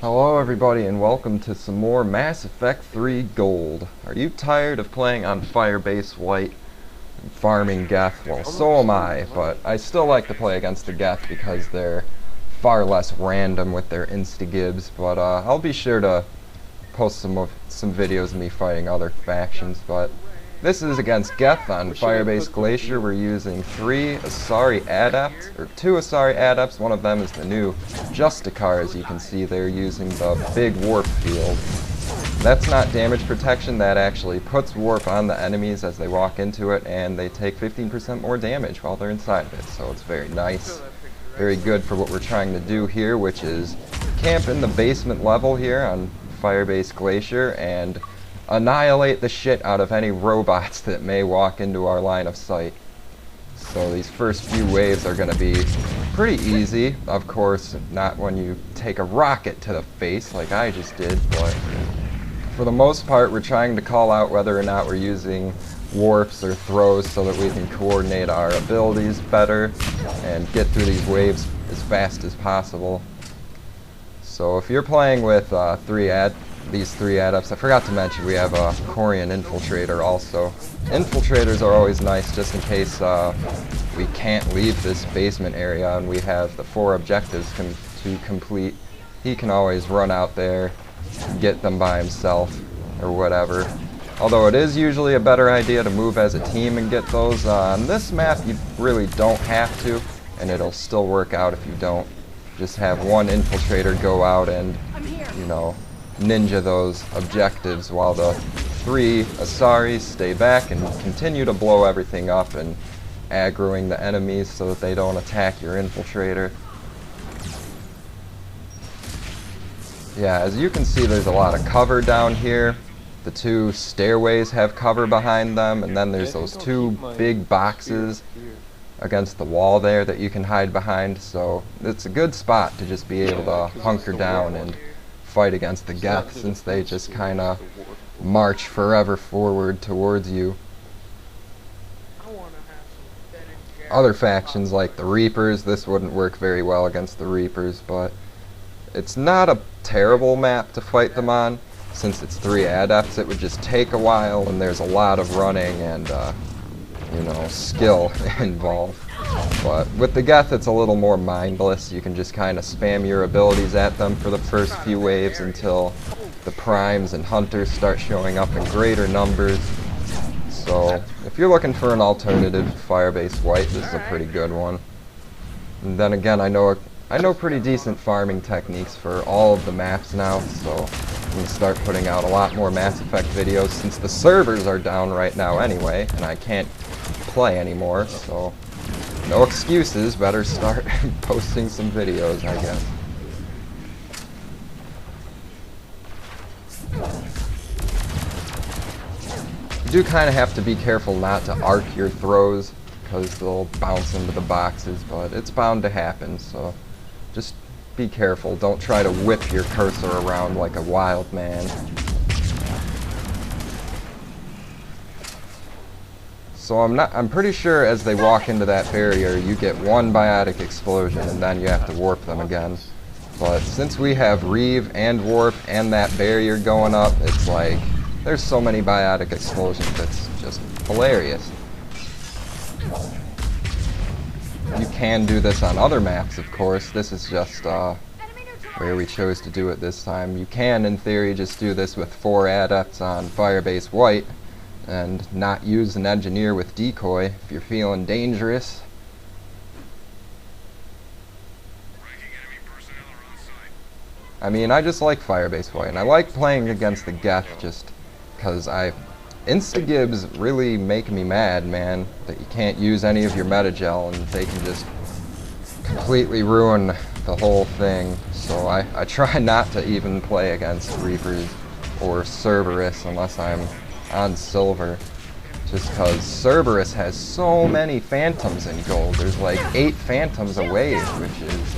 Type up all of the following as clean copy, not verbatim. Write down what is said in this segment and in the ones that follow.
Hello everybody and welcome to some more Mass Effect 3 Gold. Are you tired of playing on Firebase White and farming Geth? Well, so am I, but I still like to play against the Geth because they're far less random with their insta-gibs, but I'll be sure to post some videos of me fighting other factions, but this is against Geth on Firebase Glacier. We're using 3 Asari adepts, or 2 Asari adepts. One of them is the new Justicar, as you can see there, using the big warp field. That's not damage protection, that actually puts warp on the enemies as they walk into it, and they take 15% more damage while they're inside of it, so it's very nice. Very good for what we're trying to do here, which is camp in the basement level here on Firebase Glacier and annihilate the shit out of any robots that may walk into our line of sight. So these first few waves are going to be pretty easy. Of course, not when you take a rocket to the face like I just did, but for the most part we're trying to call out whether or not we're using warps or throws so that we can coordinate our abilities better and get through these waves as fast as possible. So if you're playing with these 3 adepts, I forgot to mention we have a Corian infiltrator also. Infiltrators are always nice just in case we can't leave this basement area and we have the 4 objectives to complete. He can always run out there, get them by himself or whatever. Although it is usually a better idea to move as a team and get those. On this map you really don't have to, and it'll still work out if you don't. Just have one infiltrator go out and, you know, ninja those objectives while the 3 Asaris stay back and continue to blow everything up and aggroing the enemies so that they don't attack your infiltrator. Yeah, as you can see there's a lot of cover down here. The 2 stairways have cover behind them, and then there's those 2 big boxes against the wall there that you can hide behind, so it's a good spot to just be able to hunker down and fight against the Geth, since they just kind of march forever forward towards you. Other factions like the Reapers, this wouldn't work very well against the Reapers, but it's not a terrible map to fight them on. Since it's 3 adepts, it would just take a while, and there's a lot of running and you know, skill involved. But with the Geth it's a little more mindless. You can just kind of spam your abilities at them for the first few waves until the primes and hunters start showing up in greater numbers. So if you're looking for an alternative to Firebase White, this is a pretty good one. And then again, I know pretty decent farming techniques for all of the maps now, so I'm going to start putting out a lot more Mass Effect videos since the servers are down right now anyway, and I can't play anymore, so no excuses, better start posting some videos, I guess. You do kind of have to be careful not to arc your throws, because they'll bounce into the boxes, but it's bound to happen, so just be careful. Don't try to whip your cursor around like a wild man. So I'm pretty sure as they walk into that barrier, you get 1 biotic explosion and then you have to warp them again. But since we have Reeve and warp and that barrier going up, it's like there's so many biotic explosions, it's just hilarious. You can do this on other maps, of course. This is just where we chose to do it this time. You can, in theory, just do this with 4 adepts on Firebase White and not use an engineer with decoy if you're feeling dangerous. I mean, I just like Firebase White, and I like playing against the Geth just because insta-gibs really make me mad, man, that you can't use any of your metagel and they can just completely ruin the whole thing. So I try not to even play against Reapers or Cerberus unless I'm on silver, just because Cerberus has so many phantoms in gold. There's like 8 phantoms a wave, which is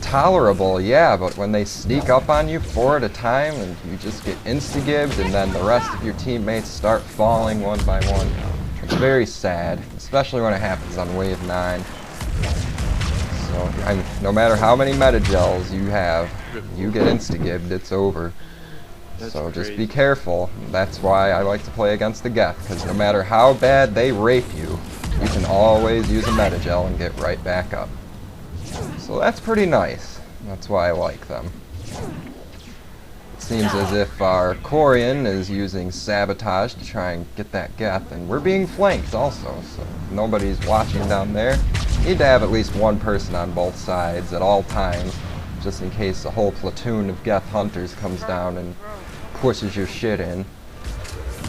tolerable, yeah, but when they sneak up on you 4 at a time and you just get insta-gibbed and then the rest of your teammates start falling one by one, it's very sad, especially when it happens on wave 9. So no matter how many metagels you have, you get insta-gibbed, it's over. So just be careful. That's why I like to play against the Geth, because no matter how bad they rape you, you can always use a metagel and get right back up. So that's pretty nice. That's why I like them. It seems as if our Corian is using sabotage to try and get that Geth, and we're being flanked also, so nobody's watching down there. Need to have at least one person on both sides at all times, just in case a whole platoon of Geth hunters comes down and pushes your shit in.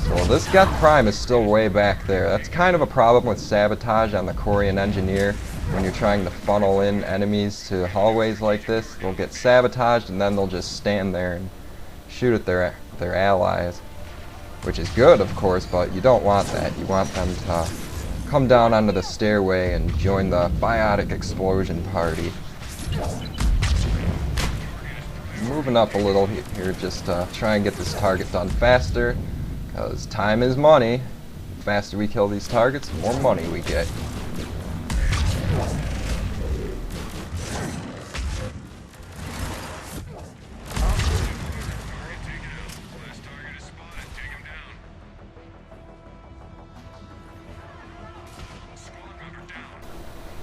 So this Geth Prime is still way back there. That's kind of a problem with sabotage on the Corian Engineer. When you're trying to funnel in enemies to hallways like this, they'll get sabotaged and then they'll just stand there and shoot at their allies. Which is good, of course, but you don't want that. You want them to come down onto the stairway and join the biotic explosion party. Moving up a little here just to try and get this target done faster, because time is money. The faster we kill these targets, the more money we get.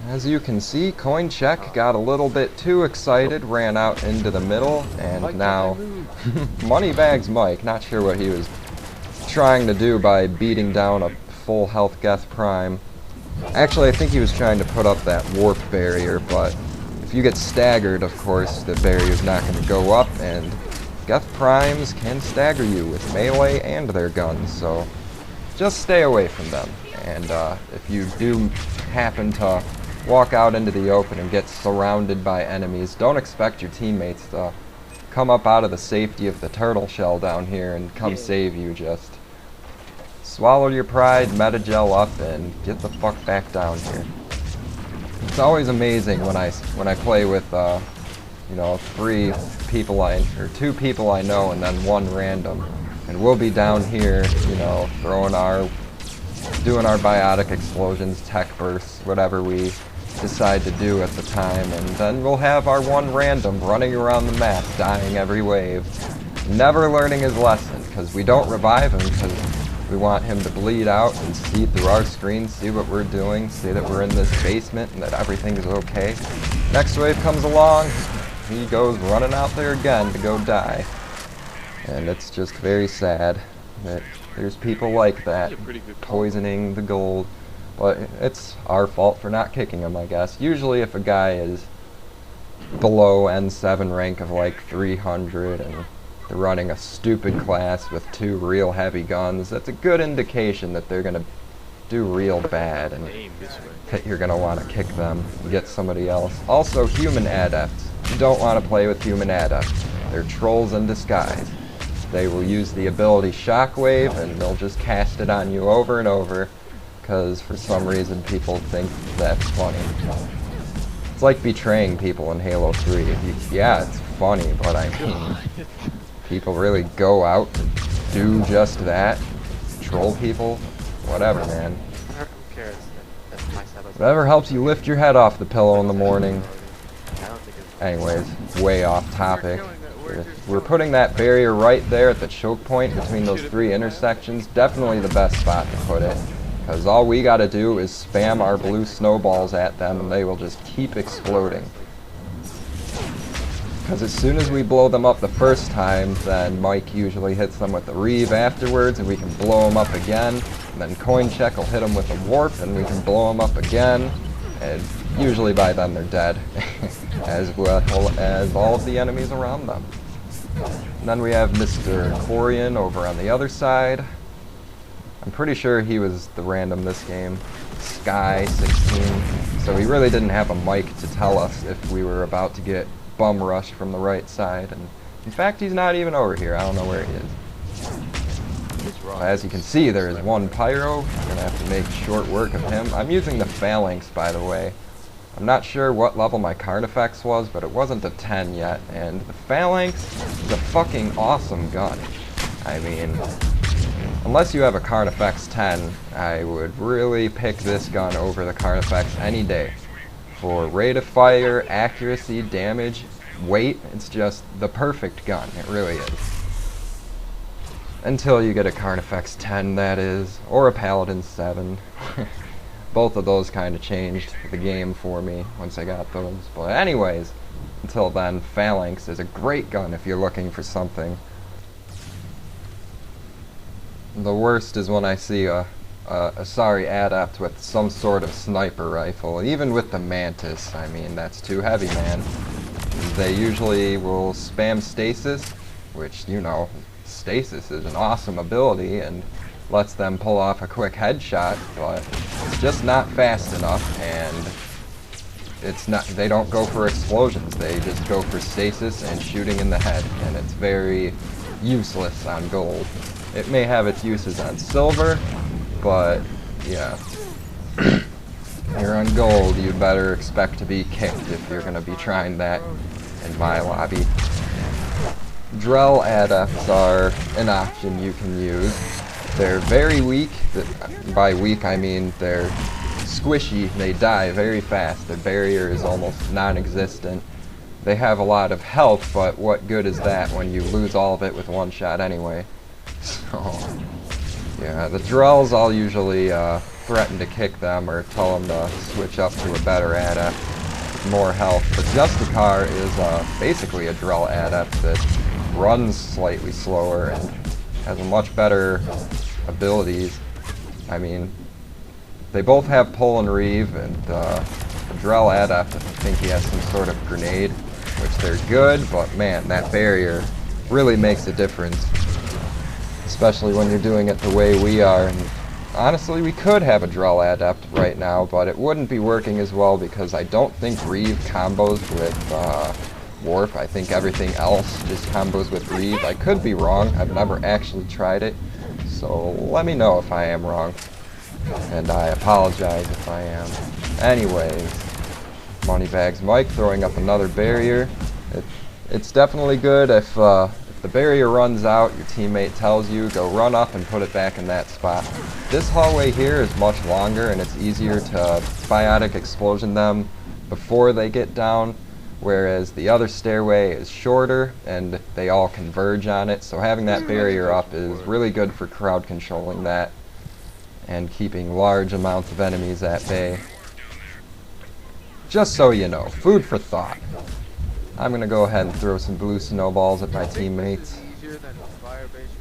As you can see, Coincheck got a little bit too excited, ran out into the middle, and now Moneybags Mike, not sure what he was trying to do by beating down a full health Geth Prime. Actually, I think he was trying to put up that warp barrier, but if you get staggered, of course, the barrier's not going to go up, and Geth Primes can stagger you with melee and their guns, so just stay away from them. And if you do happen to walk out into the open and get surrounded by enemies, don't expect your teammates to come up out of the safety of the turtle shell down here and come save you. Just swallow your pride, metagel up, and get the fuck back down here. It's always amazing when I play with you know, 3 people or 2 people I know and then 1 random, and we'll be down here, you know, doing our biotic explosions, tech bursts, whatever we decide to do at the time, and then we'll have our 1 random running around the map, dying every wave, never learning his lesson, because we don't revive him, because we want him to bleed out and see through our screen, see what we're doing, see that we're in this basement and that everything is okay. Next wave comes along, he goes running out there again to go die. And it's just very sad that there's people like that poisoning the gold. But it's our fault for not kicking him, I guess. Usually if a guy is below N7 rank of like 300 and they're running a stupid class with 2 real heavy guns, that's a good indication that they're going to do real bad and that you're going to want to kick them and get somebody else. Also, human adepts. You don't want to play with human adepts. They're trolls in disguise. They will use the ability Shockwave and they'll just cast it on you over and over, because for some reason people think that's funny. It's like betraying people in Halo 3. Yeah, it's funny, but I mean, people really go out to do just that? Troll people? Whatever, man. Who cares? That's my sabotage. Whatever helps you lift your head off the pillow in the morning. Anyways, way off topic. We're putting that barrier right there at the choke point between those 3 intersections. Definitely the best spot to put it, because all we gotta do is spam our blue snowballs at them and they will just keep exploding. Because as soon as we blow them up the first time, then Mike usually hits them with the Reeve afterwards and we can blow them up again. And then Coincheck will hit them with a warp and we can blow them up again. And usually by then they're dead, as well as all of the enemies around them. And then we have Mr. Corian over on the other side. I'm pretty sure he was the random this game, Sky 16, so he really didn't have a mic to tell us if we were about to get bum rushed from the right side, and in fact he's not even over here. I don't know where he is. As you can see, there is 1 pyro. I'm gonna have to make short work of him. I'm using the phalanx, by the way. I'm not sure what level my Carnifex was, but it wasn't a 10 yet, and the phalanx is a fucking awesome gun. I mean, unless you have a Carnifex 10, I would really pick this gun over the Carnifex any day. For rate of fire, accuracy, damage, weight, it's just the perfect gun. It really is. Until you get a Carnifex 10, that is, or a Paladin 7. Both of those kind of changed the game for me once I got those. But anyways, until then, Phalanx is a great gun if you're looking for something. The worst is when I see a sorry adept with some sort of sniper rifle. Even with the Mantis, I mean, that's too heavy, man. They usually will spam stasis, which, you know, stasis is an awesome ability and lets them pull off a quick headshot, but it's just not fast enough, and it's not. They don't go for explosions. They just go for stasis and shooting in the head, and it's very useless on gold. It may have its uses on silver, but yeah. You're on gold, you better expect to be kicked if you're going to be trying that in my lobby. Drell adepts are an option you can use. They're very weak. By weak I mean they're squishy. They die very fast. Their barrier is almost non-existent. They have a lot of health, but what good is that when you lose all of it with one shot anyway? So, yeah, the Drells I'll usually threaten to kick them or tell them to switch up to a better adept with more health. But Justicar is basically a Drell adept that runs slightly slower and has a much better abilities. I mean, they both have pull and reeve, and the Drell adept, I think he has some sort of grenade, which they're good, but man, that barrier really makes a difference. Especially when you're doing it the way we are. And honestly, we could have a Drell adept right now, but it wouldn't be working as well because I don't think reeve combos with warp. I think everything else just combos with reeve. I could be wrong. I've never actually tried it. So let me know if I am wrong. And I apologize if I am. Anyways, Moneybags Mike throwing up another barrier. It's definitely good if the barrier runs out, your teammate tells you, go run up and put it back in that spot. This hallway here is much longer and it's easier to biotic explosion them before they get down, whereas the other stairway is shorter and they all converge on it, so having that barrier up is really good for crowd controlling that and keeping large amounts of enemies at bay. Just so you know, food for thought. I'm going to go ahead and throw some blue snowballs at my teammates.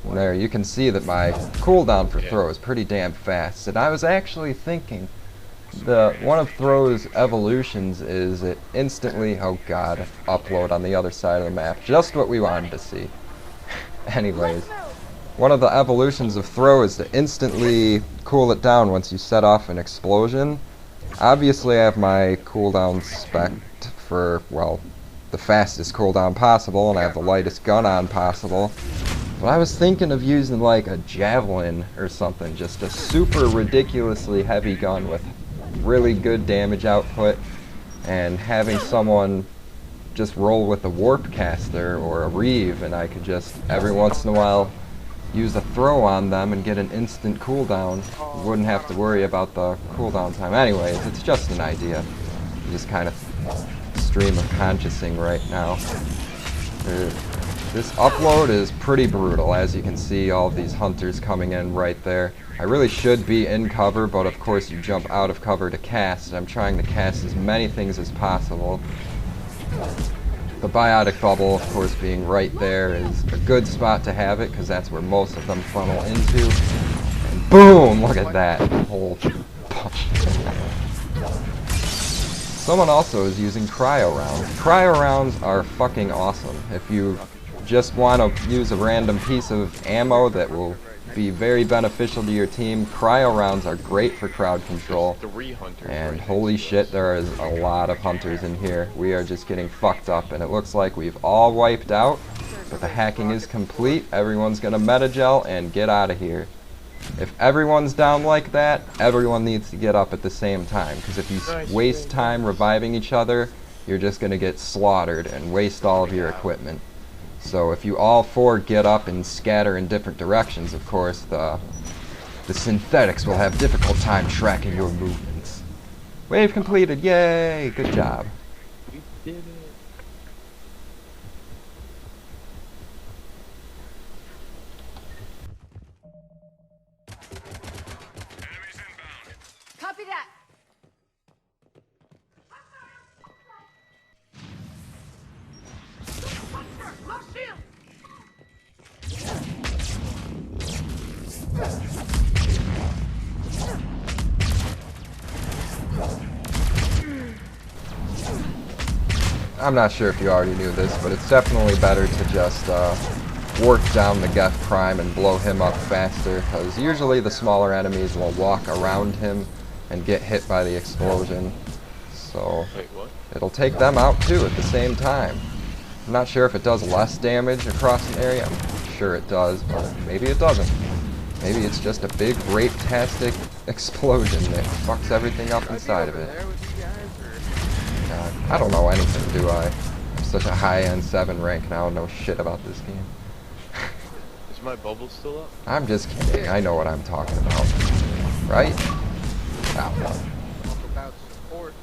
And there, you can see that my cooldown for throw is pretty damn fast. And I was actually thinking, one of throw's evolutions is it instantly, oh god, upload on the other side of the map. Just what we wanted to see. Anyways, one of the evolutions of throw is to instantly cool it down once you set off an explosion. Obviously I have my cooldown spec for, well, the fastest cooldown possible, and I have the lightest gun on possible. But I was thinking of using like a javelin or something, just a super ridiculously heavy gun with really good damage output, and having someone just roll with a warp caster or a reeve, and I could just every once in a while use a throw on them and get an instant cooldown. Wouldn't have to worry about the cooldown time. Anyways, it's just an idea. Just kind of stream of consciousing right now. This upload is pretty brutal, as you can see all of these hunters coming in right there. I really should be in cover, but of course you jump out of cover to cast. I'm trying to cast as many things as possible. The biotic bubble, of course, being right there is a good spot to have it, because that's where most of them funnel into. And boom! Look at that whole punch. Someone also is using cryo rounds. Cryo rounds are fucking awesome. If you just want to use a random piece of ammo that will be very beneficial to your team, cryo rounds are great for crowd control. And holy shit, there is a lot of hunters in here. We are just getting fucked up, and it looks like we've all wiped out, but the hacking is complete. Everyone's gonna meta-gel and get out of here. If everyone's down like that, everyone needs to get up at the same time, because if you waste time reviving each other, you're just going to get slaughtered and waste all of your equipment. So if you all four get up and scatter in different directions, of course, the synthetics will have difficult time tracking your movements. Wave completed, yay! Good job. We did it. Copy that. I'm not sure if you already knew this, but it's definitely better to just work down the Geth Prime and blow him up faster, because usually the smaller enemies will walk around him and get hit by the explosion. So Wait, what? it'll take them out too at the same time. I'm not sure if it does less damage across an area. I'm sure it does, but maybe it doesn't. Maybe it's just a big, rape-tastic explosion that fucks everything up inside of it. God, I don't know anything, do I? I'm such a high-end 7 rank and I don't know shit about this game. Is my bubble still up? I'm just kidding. I know what I'm talking about. Right? Ow. About support.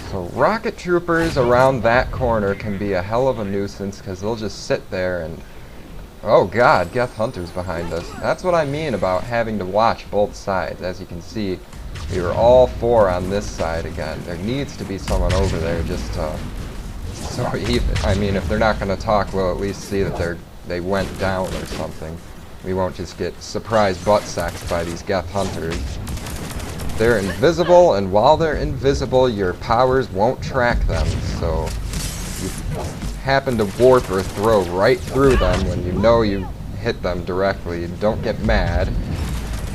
So rocket troopers around that corner can be a hell of a nuisance because they'll just sit there and... Oh god, Geth Hunter's behind us. That's what I mean about having to watch both sides. As you can see, we were all 4 on this side again. There needs to be someone over there just to... So even, I mean, if they're not going to talk, we'll at least see that they went down or something. We won't just get surprise butt sacked by these Geth Hunters. They're invisible, and while they're invisible, your powers won't track them, so you happen to warp or throw right through them when you know you hit them directly. Don't get mad.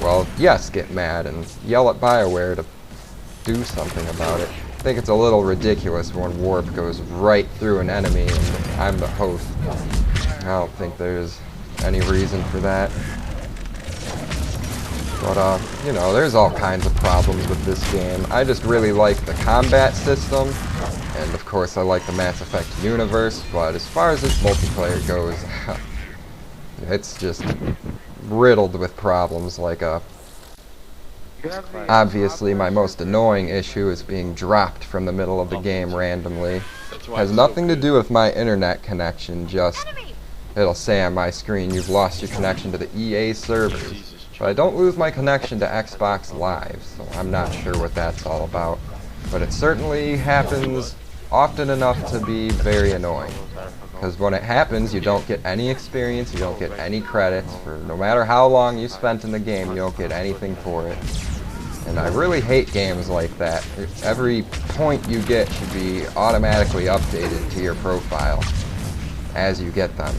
Well, yes, get mad and yell at BioWare to do something about it. I think it's a little ridiculous when warp goes right through an enemy and I'm the host. I don't think there's any reason for that. But, you know, there's all kinds of problems with this game. I just really like the combat system, and of course I like the Mass Effect universe, but as far as its multiplayer goes, it's just riddled with problems. Like, obviously my most annoying issue is being dropped from the middle of the game randomly. Has nothing to do with my internet connection, just it'll say on my screen, you've lost your connection to the EA servers. But I don't lose my connection to Xbox Live, so I'm not sure what that's all about. But it certainly happens often enough to be very annoying. Because when it happens, you don't get any experience, you don't get any credits. For no matter how long you spent in the game, you don't get anything for it. And I really hate games like that. Every point you get should be automatically updated to your profile as you get them.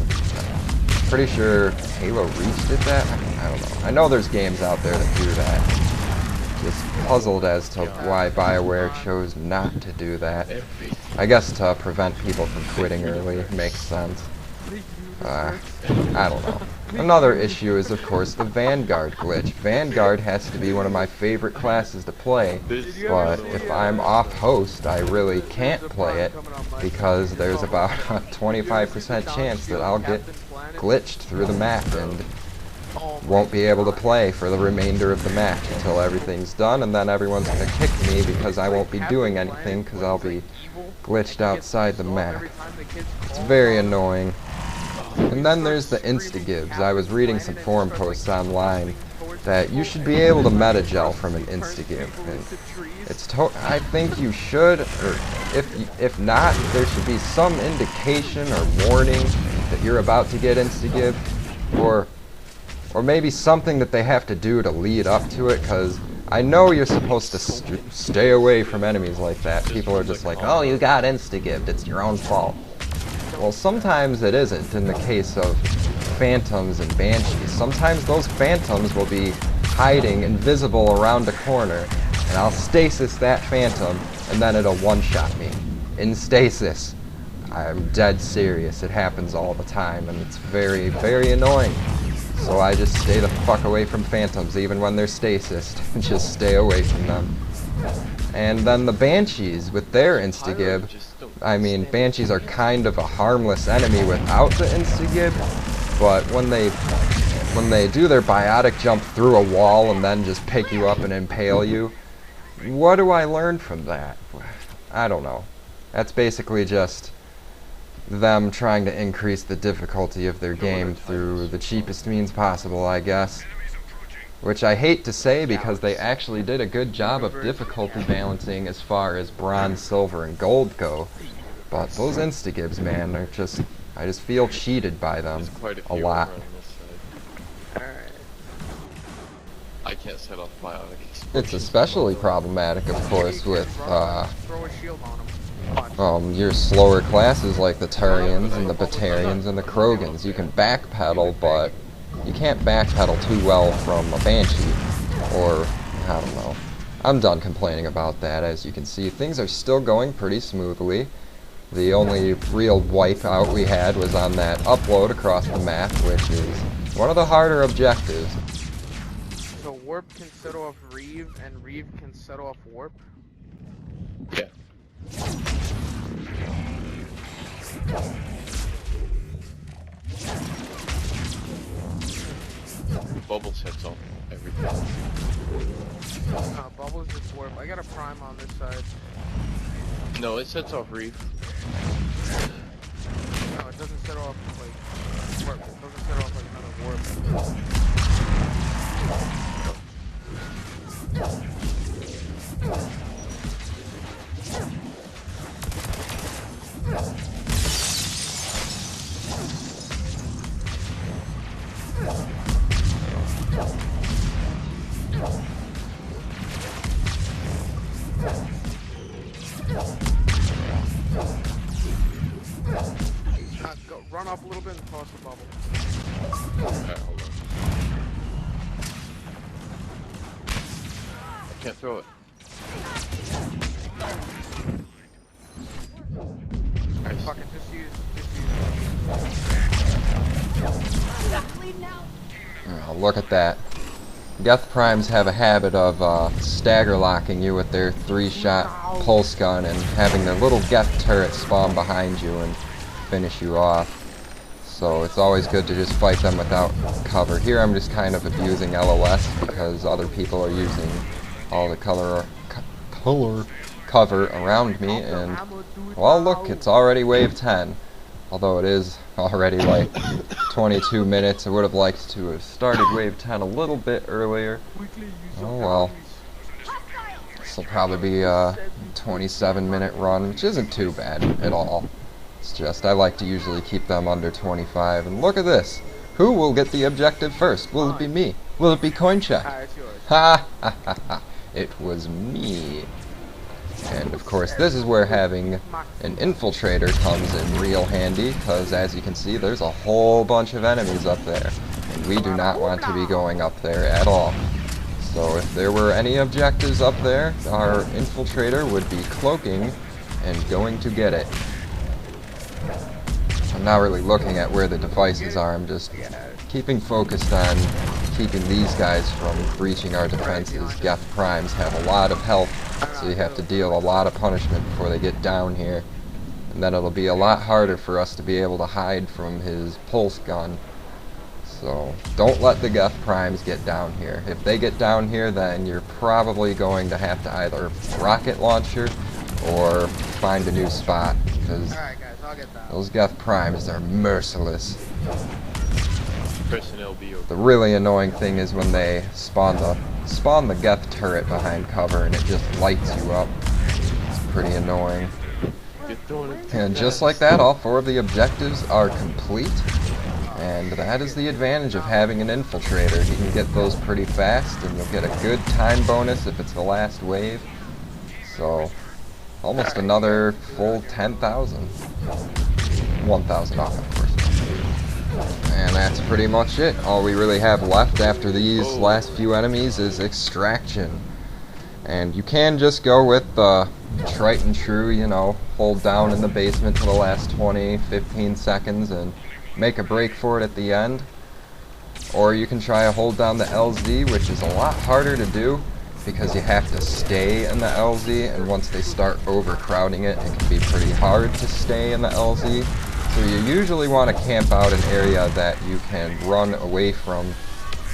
Pretty sure Halo Reach did that? I don't know. I know there's games out there that do that. Just puzzled as to why BioWare chose not to do that. I guess to prevent people from quitting early makes sense. I don't know. Another issue is, of course, the Vanguard glitch. Vanguard has to be one of my favorite classes to play, but if I'm off host, I really can't play it because there's about a 25% chance that I'll get glitched through the map and won't be able to play for the remainder of the match until everything's done, and then everyone's going to kick me because I won't be doing anything because I'll be glitched outside the map. It's very annoying. And then there's the insta-gives. I was reading some forum posts online that you should be able to meta-gel from an insta-give. And I think you should, or if not, there should be some indication or warning that you're about to get insta-give, or maybe something that they have to do to lead up to it, because I know you're supposed to stay away from enemies like that. People are just like, oh, you got insta-gived, it's your own fault. Well, sometimes it isn't in the case of phantoms and banshees. Sometimes those phantoms will be hiding invisible around a corner, and I'll stasis that phantom, and then it'll one-shot me. In stasis. I'm dead serious. It happens all the time, and it's very, very annoying. So I just stay the fuck away from phantoms, even when they're stasis. Just stay away from them. And then the banshees, with their insta-gib, I mean, banshees are kind of a harmless enemy without the insta-gib, but when they when they do their biotic jump through a wall and then just pick you up and impale you. What do I learn from that? I don't know. That's basically just them trying to increase the difficulty of their game through the cheapest means possible, I guess. Which I hate to say because they actually did a good job of difficulty balancing as far as bronze, silver, and gold go. But those insta-gibs, man, are just, I just feel cheated by them a lot. I can't set off biotic. It's especially problematic, of course, with throw a shield on him. your slower classes like the Turians and the Batarians and the Krogans. You can backpedal, but you can't backpedal too well from a Banshee, or, I don't know. I'm done complaining about that. As you can see, things are still going pretty smoothly. The only real wipeout we had was on that upload across the map, which is one of the harder objectives. So warp can set off Reeve, and Reeve can set off warp. Yeah. Bubble sets off everything. Bubbles just warp. I got a prime on this side. No, it sets off Reeve. No, it doesn't set off like warp. It doesn't set off like another warp. Go, run up a little bit and toss the bubble. Alright, hold on. I can't throw it. Alright, fuck it, just use Oh, look at that. Geth Primes have a habit of stagger locking you with their 3-shot pulse gun and having their little Geth turret spawn behind you and finish you off. So it's always good to just fight them without cover. Here I'm just kind of abusing LOS because other people are using all the color cover around me, and well, look, it's already wave 10. Although it is already like 22 minutes. I would have liked to have started wave 10 a little bit earlier. Oh well. This will probably be a 27-minute run, which isn't too bad at all. It's just I like to usually keep them under 25. And look at this. Who will get the objective first? Will it be me? Will it be coin check? Ha ha ha ha. It was me. And of course this is where having an infiltrator comes in real handy, because as you can see there's a whole bunch of enemies up there, and we do not want to be going up there at all. So if there were any objectives up there, our infiltrator would be cloaking and going to get it. I'm not really looking at where the devices are, I'm just keeping focused on keeping these guys from breaching our defenses. Geth Primes have a lot of health, so you have to deal a lot of punishment before they get down here. And then it'll be a lot harder for us to be able to hide from his pulse gun. So don't let the Geth Primes get down here. If they get down here, then you're probably going to have to either rocket launcher or find a new spot, because those Geth Primes are merciless. The really annoying thing is when they spawn the Geth turret behind cover and it just lights you up. It's pretty annoying. And just like that, all 4 of the objectives are complete. And that is the advantage of having an infiltrator. You can get those pretty fast, and you'll get a good time bonus if it's the last wave. So, almost another full 10,000. 1,000 off, of course. And that's pretty much it. All we really have left after these last few enemies is extraction. And you can just go with the tried and true, you know, hold down in the basement for the last 20, 15 seconds and make a break for it at the end. Or you can try to hold down the LZ, which is a lot harder to do because you have to stay in the LZ, and once they start overcrowding it, it can be pretty hard to stay in the LZ. So you usually want to camp out an area that you can run away from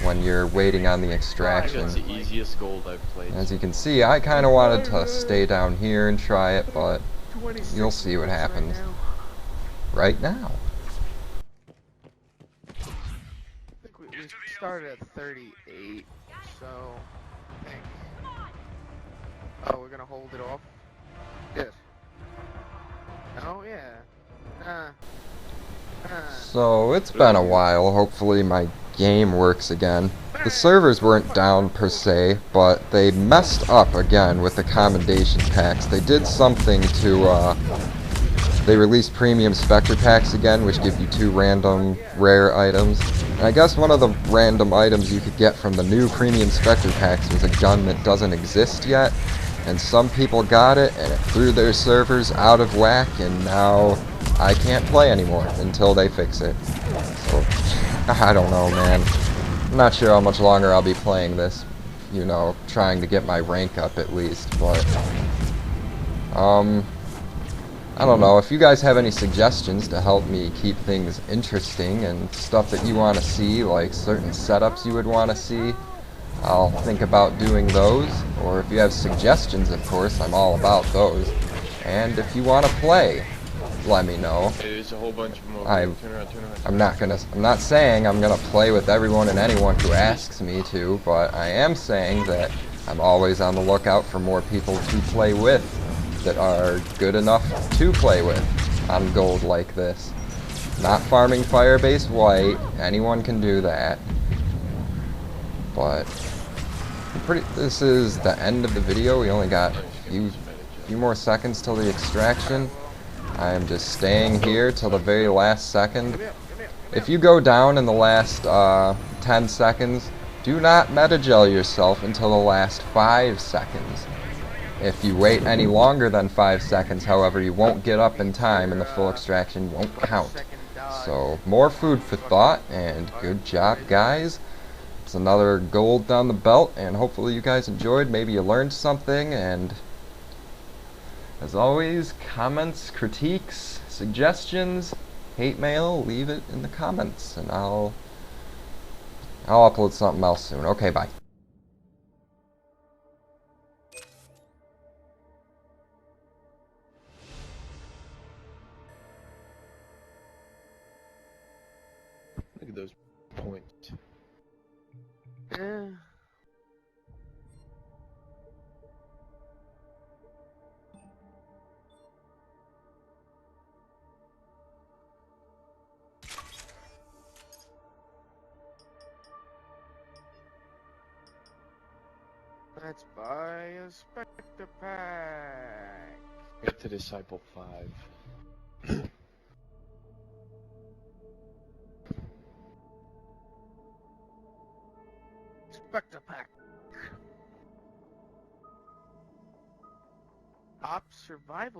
when you're waiting on the extraction. That's the easiest gold I've played. As you can see, I kind of wanted to stay down here and try it, but 26 you'll see what points happens right now. right now. I think we started at 38, so I think. Oh, we're gonna hold it off. Good. Oh yeah. So it's been a while. Hopefully my game works again. The servers weren't down per se, but they messed up again with the commendation packs. They did something to, they released premium spectre packs again, which give you 2 random rare items. And I guess one of the random items you could get from the new premium spectre packs was a gun that doesn't exist yet. And some people got it, and it threw their servers out of whack, and now I can't play anymore until they fix it. So, I don't know, man. I'm not sure how much longer I'll be playing this, you know, trying to get my rank up at least, but I don't know. If you guys have any suggestions to help me keep things interesting and stuff that you want to see, like certain setups you would want to see, I'll think about doing those. Or if you have suggestions, of course, I'm all about those. And if you want to play, let me know. There's a whole bunch of them over I'm here. Turn around. I'm not saying I'm gonna play with everyone and anyone who asks me to, but I am saying that I'm always on the lookout for more people to play with that are good enough to play with on gold like this. Not farming fire-based white, anyone can do that. But this is the end of the video. We only got a few more seconds till the extraction. I am just staying here till the very last second. If you go down in the last 10 seconds, do not metagel yourself until the last 5 seconds. If you wait any longer than 5 seconds, however, you won't get up in time and the full extraction won't count. So, more food for thought, and good job, guys. It's another gold down the belt, and hopefully you guys enjoyed. Maybe you learned something, and as always, comments, critiques, suggestions, hate mail, leave it in the comments, and I'll upload something else soon. Okay, bye. Look at those points. Yeah. Let's buy a spectre pack. Get to Disciple 5. Spectre pack. Op survival.